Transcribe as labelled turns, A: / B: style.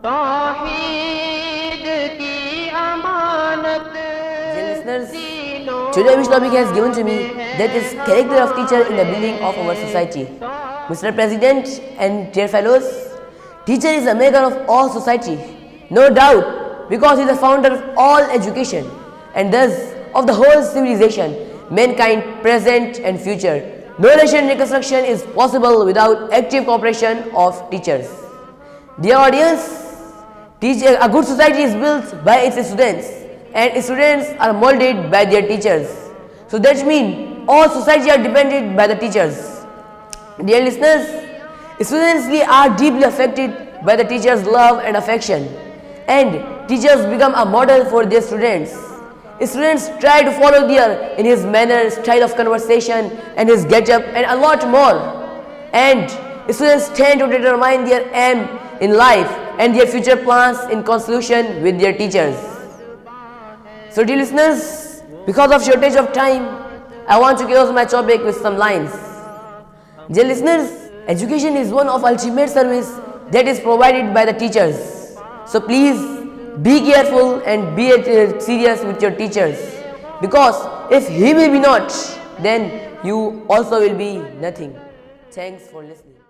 A: Dear listeners, today which topic has given to me, that is character of teacher in the building of our society. Mr. President and dear fellows, teacher is the maker of all society, no doubt, because he is the founder of all education and thus of the whole civilization, mankind present and future. No nation reconstruction is possible without active cooperation of teachers. Dear audience, a good society is built by its students and students are molded by their teachers. So that means all society are dependent by the teachers. Dear listeners, students are deeply affected by the teachers' love and affection, and teachers become a model for their students. Students try to follow in his manner, style of conversation and his get-up and a lot more. And students tend to determine their aim in life and their future plans in consultation with their teachers. So dear listeners, because of shortage of time, I want to close my topic with some lines. Dear listeners, education is one of ultimate service that is provided by the teachers. So please be careful and be serious with your teachers, because if he will be not, then you also will be nothing. Thanks for listening.